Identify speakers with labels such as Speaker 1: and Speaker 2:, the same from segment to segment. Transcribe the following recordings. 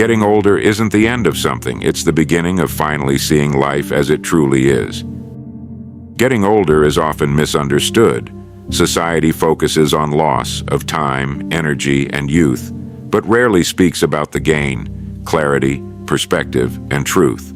Speaker 1: Getting older isn't the end of something, it's the beginning of finally seeing life as it truly is. Getting older is often misunderstood. Society focuses on loss of time, energy, and youth, but rarely speaks about the gain, clarity, perspective, and truth.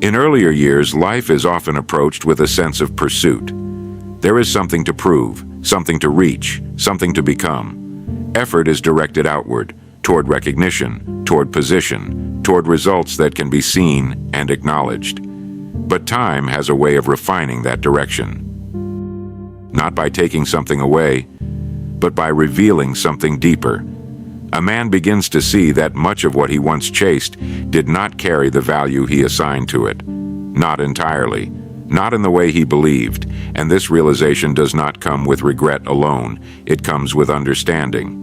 Speaker 1: In earlier years, life is often approached with a sense of pursuit. There is something to prove, something to reach, something to become. Effort is directed outward, toward recognition, toward position, toward results that can be seen and acknowledged. But time has a way of refining that direction. Not by taking something away, but by revealing something deeper. A man begins to see that much of what he once chased did not carry the value he assigned to it. Not entirely, not in the way he believed, and this realization does not come with regret alone, it comes with understanding.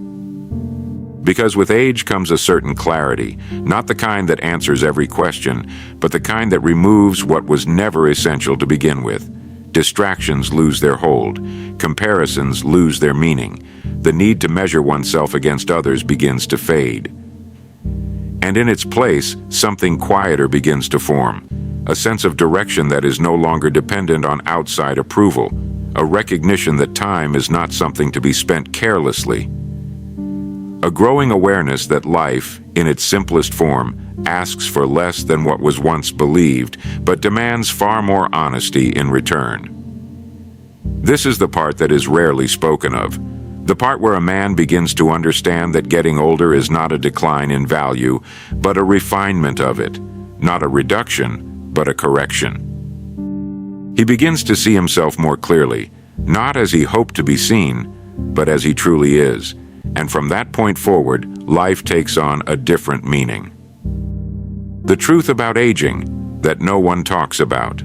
Speaker 1: Because with age comes a certain clarity, not the kind that answers every question, but the kind that removes what was never essential to begin with. Distractions lose their hold, comparisons lose their meaning, the need to measure oneself against others begins to fade. And in its place, something quieter begins to form, a sense of direction that is no longer dependent on outside approval, a recognition that time is not something to be spent carelessly. A growing awareness that life, in its simplest form, asks for less than what was once believed, but demands far more honesty in return. This is the part that is rarely spoken of, the part where a man begins to understand that getting older is not a decline in value, but a refinement of it, not a reduction, but a correction. He begins to see himself more clearly, not as he hoped to be seen, but as he truly is. And from that point forward, life takes on a different meaning. The truth about aging that no one talks about.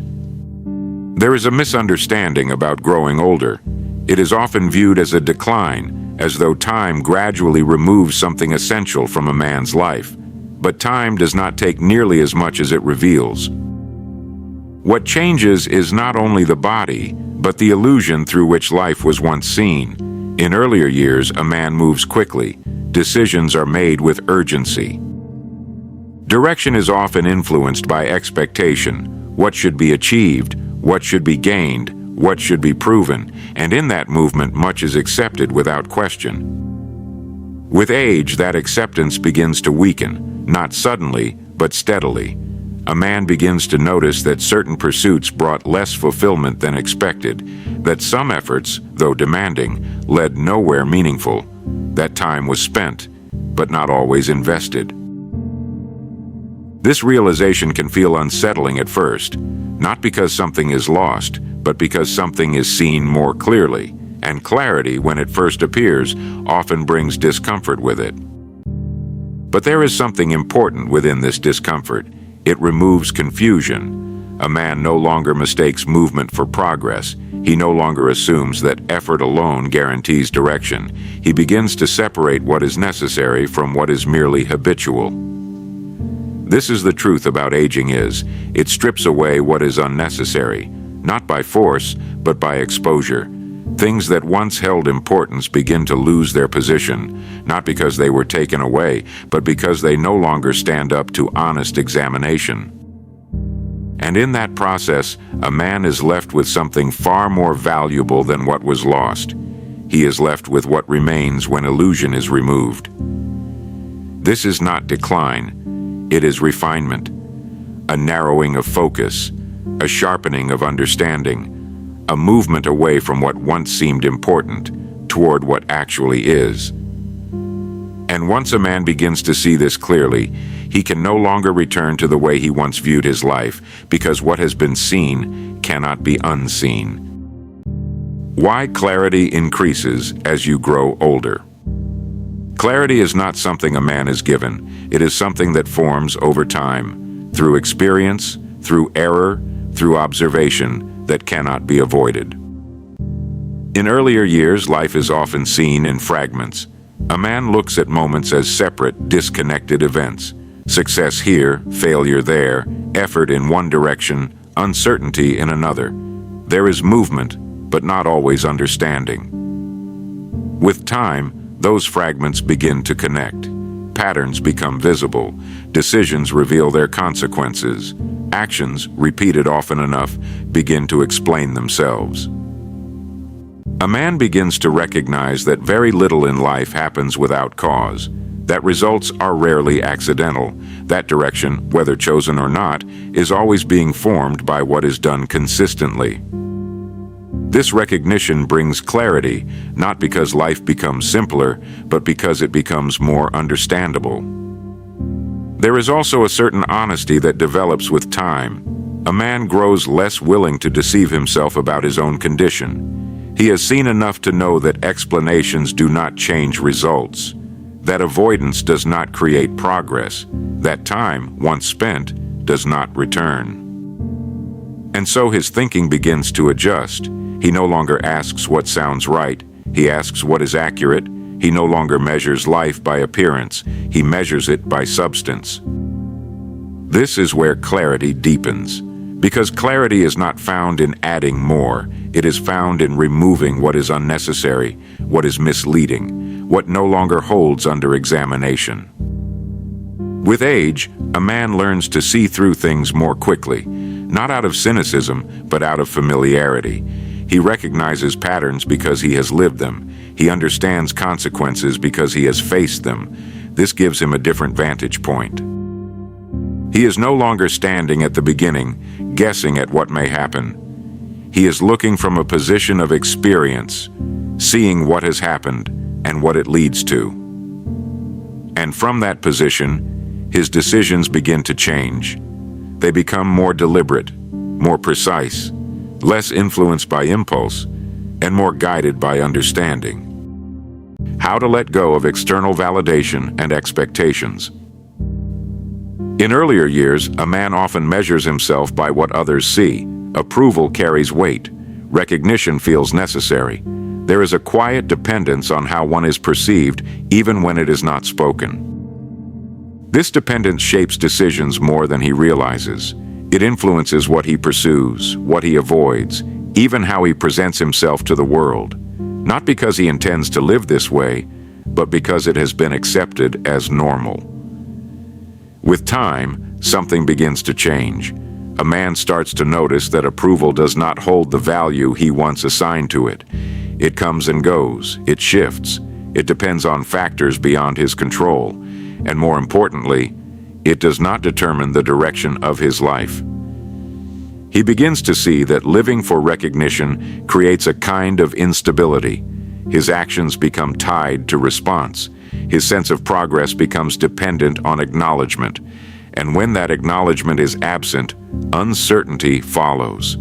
Speaker 1: There is a misunderstanding about growing older. It is often viewed as a decline, as though time gradually removes something essential from a man's life. But time does not take nearly as much as it reveals. What changes is not only the body, but the illusion through which life was once seen. In earlier years, a man moves quickly. Decisions are made with urgency. Direction is often influenced by expectation. What should be achieved, what should be gained, what should be proven, and in that movement much is accepted without question. With age, that acceptance begins to weaken, not suddenly, but steadily. A man begins to notice that certain pursuits brought less fulfillment than expected, that some efforts, though demanding, led nowhere meaningful, that time was spent, but not always invested. This realization can feel unsettling at first, not because something is lost, but because something is seen more clearly, and clarity, when it first appears, often brings discomfort with it. But there is something important within this discomfort. It removes confusion. A man no longer mistakes movement for progress. He no longer assumes that effort alone guarantees direction. He begins to separate what is necessary from what is merely habitual. This is the truth about aging is, it strips away what is unnecessary, not by force, but by exposure. Things that once held importance begin to lose their position, not because they were taken away, but because they no longer stand up to honest examination. And in that process, a man is left with something far more valuable than what was lost. He is left with what remains when illusion is removed. This is not decline, it is refinement, a narrowing of focus, a sharpening of understanding, a movement away from what once seemed important toward what actually is. And once a man begins to see this clearly, he can no longer return to the way he once viewed his life, because what has been seen cannot be unseen. Why clarity increases as you grow older. Clarity is not something a man is given. It is something that forms over time, through experience, through error, through observation, that cannot be avoided. In earlier years, life is often seen in fragments. A man looks at moments as separate, disconnected events. Success here, failure there, effort in one direction, uncertainty in another. There is movement, but not always understanding. With time, those fragments begin to connect. patterns become visible, decisions reveal their consequences, actions, repeated often enough, begin to explain themselves. A man begins to recognize that very little in life happens without cause, that results are rarely accidental, that direction, whether chosen or not, is always being formed by what is done consistently. This recognition brings clarity, not because life becomes simpler, but because it becomes more understandable. There is also a certain honesty that develops with time. A man grows less willing to deceive himself about his own condition. He has seen enough to know that explanations do not change results, that avoidance does not create progress, that time, once spent, does not return. And so his thinking begins to adjust. He no longer asks what sounds right. He asks what is accurate. He no longer measures life by appearance. He measures it by substance. This is where clarity deepens, because clarity is not found in adding more. It is found in removing what is unnecessary, what is misleading, what no longer holds under examination. With age, a man learns to see through things more quickly, not out of cynicism, but out of familiarity. He recognizes patterns because he has lived them. He understands consequences because he has faced them. This gives him a different vantage point. He is no longer standing at the beginning, guessing at what may happen. He is looking from a position of experience, seeing what has happened and what it leads to. And from that position, his decisions begin to change. They become more deliberate, more precise, less influenced by impulse, and more guided by understanding. How to let go of external validation and expectations. In earlier years, a man often measures himself by what others see. Approval carries weight. Recognition feels necessary. There is a quiet dependence on how one is perceived, even when it is not spoken. This dependence shapes decisions more than he realizes. It influences what he pursues, what he avoids, even how he presents himself to the world. Not because he intends to live this way, but because it has been accepted as normal. With time, something begins to change. A man starts to notice that approval does not hold the value he once assigned to it. It comes and goes, it shifts, it depends on factors beyond his control, and more importantly, it does not determine the direction of his life. He begins to see that living for recognition creates a kind of instability. His actions become tied to response. His sense of progress becomes dependent on acknowledgement. And when that acknowledgement is absent, uncertainty follows.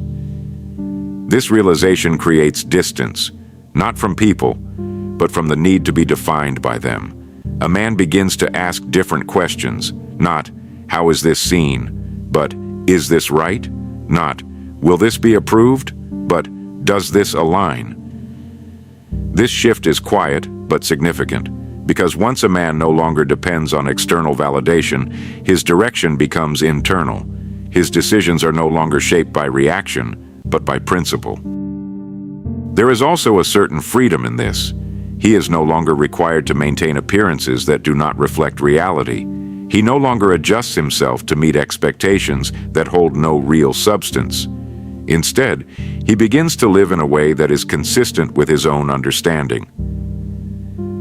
Speaker 1: This realization creates distance, not from people, but from the need to be defined by them. A man begins to ask different questions, not, how is this seen? But, is this right? Not, will this be approved? But, does this align? This shift is quiet, but significant, because once a man no longer depends on external validation, his direction becomes internal. His decisions are no longer shaped by reaction, but by principle. There is also a certain freedom in this. He is no longer required to maintain appearances that do not reflect reality. He no longer adjusts himself to meet expectations that hold no real substance. Instead, he begins to live in a way that is consistent with his own understanding.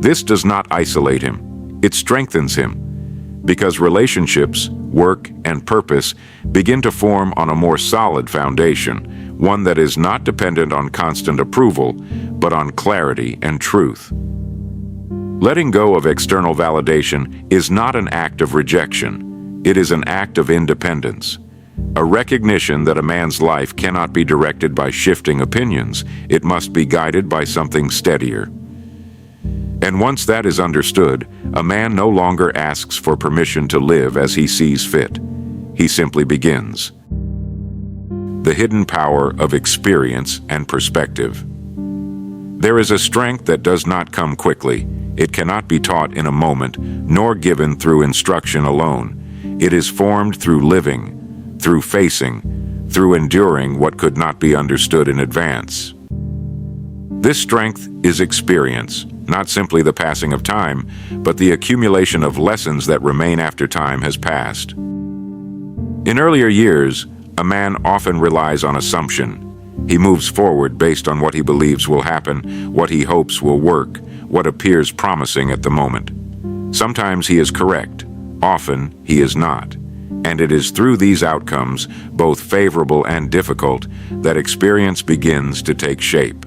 Speaker 1: This does not isolate him, it strengthens him, because relationships, work, and purpose begin to form on a more solid foundation, one that is not dependent on constant approval, but on clarity and truth. Letting go of external validation is not an act of rejection. It is an act of independence. A recognition that a man's life cannot be directed by shifting opinions. It must be guided by something steadier. And once that is understood, a man no longer asks for permission to live as he sees fit. He simply begins. The hidden power of experience and perspective. There is a strength that does not come quickly. It cannot be taught in a moment, nor given through instruction alone. It is formed through living, through facing, through enduring what could not be understood in advance. This strength is experience, not simply the passing of time, but the accumulation of lessons that remain after time has passed. In earlier years, a man often relies on assumption. He moves forward based on what he believes will happen, what he hopes will work, what appears promising at the moment. Sometimes he is correct, often he is not. And it is through these outcomes, both favorable and difficult, that experience begins to take shape.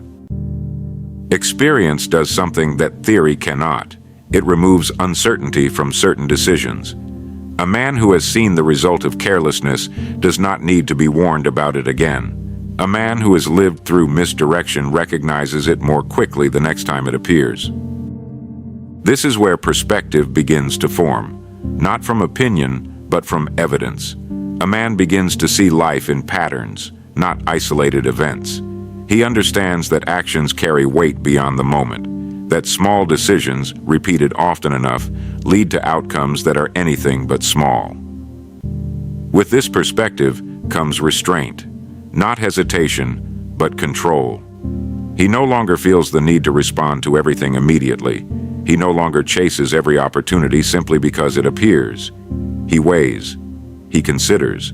Speaker 1: Experience does something that theory cannot. It removes uncertainty from certain decisions. A man who has seen the result of carelessness does not need to be warned about it again. A man who has lived through misdirection recognizes it more quickly the next time it appears. This is where perspective begins to form, not from opinion, but from evidence. A man begins to see life in patterns, not isolated events. He understands that actions carry weight beyond the moment, that small decisions, repeated often enough, lead to outcomes that are anything but small. With this perspective comes restraint, not hesitation, but control. He no longer feels the need to respond to everything immediately. He no longer chases every opportunity simply because it appears. He weighs, he considers,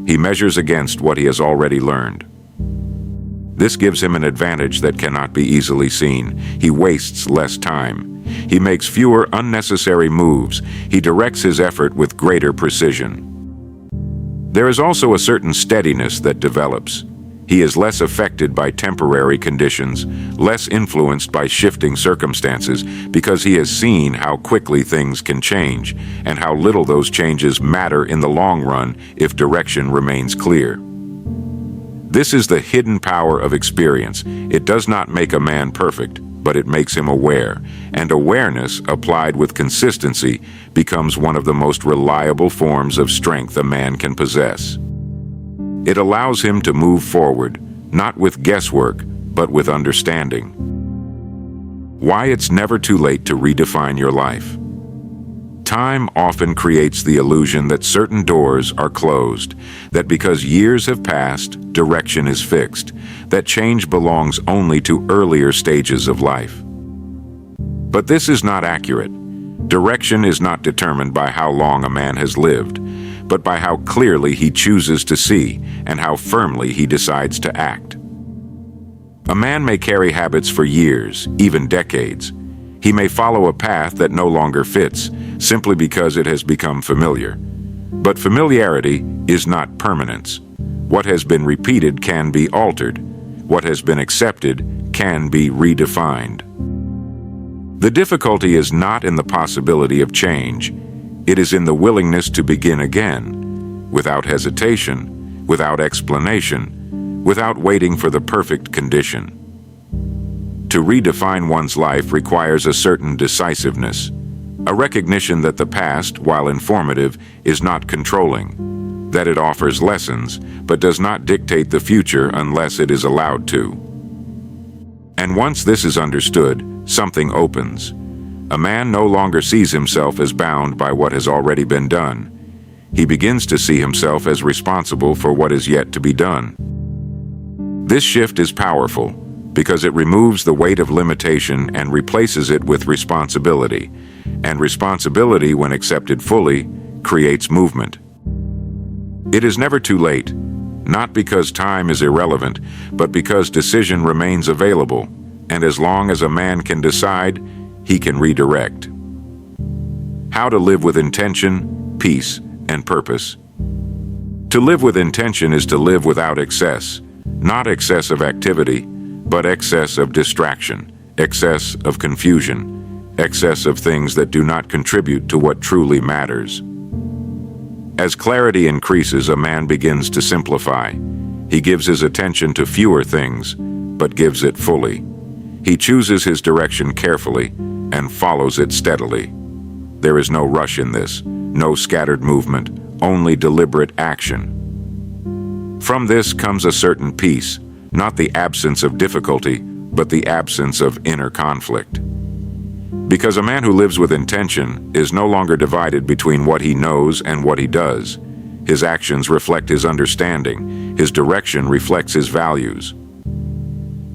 Speaker 1: he measures against what he has already learned. This gives him an advantage that cannot be easily seen. He wastes less time. He makes fewer unnecessary moves. He directs his effort with greater precision. There is also a certain steadiness that develops. He is less affected by temporary conditions, less influenced by shifting circumstances, because he has seen how quickly things can change and how little those changes matter in the long run if direction remains clear. This is the hidden power of experience. It does not make a man perfect, but it makes him aware, and awareness applied with consistency becomes one of the most reliable forms of strength a man can possess. It allows him to move forward, not with guesswork, but with understanding. Why it's never too late to redefine your life. Time often creates the illusion that certain doors are closed, that because years have passed, direction is fixed, that change belongs only to earlier stages of life. But this is not accurate. Direction is not determined by how long a man has lived, but by how clearly he chooses to see and how firmly he decides to act. A man may carry habits for years, even decades. He may follow a path that no longer fits, simply because it has become familiar. But familiarity is not permanence. What has been repeated can be altered. What has been accepted can be redefined. The difficulty is not in the possibility of change. It is in the willingness to begin again, without hesitation, without explanation, without waiting for the perfect condition. To redefine one's life requires a certain decisiveness, a recognition that the past, while informative, is not controlling, that it offers lessons, but does not dictate the future unless it is allowed to. And once this is understood, something opens. A man no longer sees himself as bound by what has already been done. He begins to see himself as responsible for what is yet to be done. This shift is powerful because it removes the weight of limitation and replaces it with responsibility. And responsibility, when accepted fully, creates movement. It is never too late, not because time is irrelevant, but because decision remains available. And as long as a man can decide, he can redirect. How to live with intention, peace, and purpose. To live with intention is to live without excess, not excess of activity, but excess of distraction, excess of confusion, excess of things that do not contribute to what truly matters. As clarity increases, a man begins to simplify. He gives his attention to fewer things, but gives it fully. He chooses his direction carefully and follows it steadily. There is no rush in this, no scattered movement, only deliberate action. From this comes a certain peace, not the absence of difficulty, but the absence of inner conflict. Because a man who lives with intention is no longer divided between what he knows and what he does. His actions reflect his understanding, his direction reflects his values.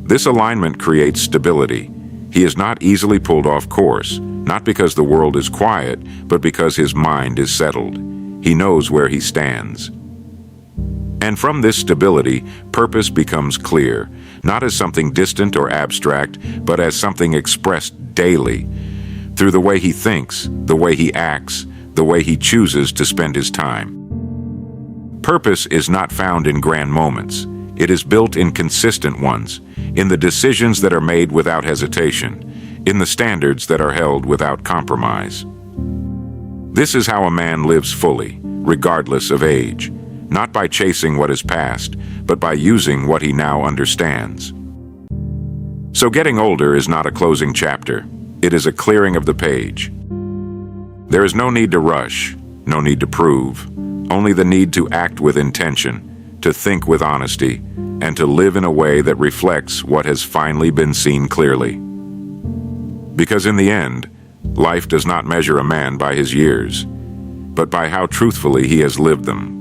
Speaker 1: This alignment creates stability. He is not easily pulled off course, not because the world is quiet, but because his mind is settled. He knows where he stands. And from this stability, purpose becomes clear, not as something distant or abstract, but as something expressed daily, through the way he thinks, the way he acts, the way he chooses to spend his time. Purpose is not found in grand moments. It is built in consistent ones, in the decisions that are made without hesitation, in the standards that are held without compromise. This is how a man lives fully, regardless of age, not by chasing what is past, but by using what he now understands. So getting older is not a closing chapter. It is a clearing of the page. There is no need to rush, no need to prove, only the need to act with intention, to think with honesty, and to live in a way that reflects what has finally been seen clearly. Because in the end, life does not measure a man by his years, but by how truthfully he has lived them.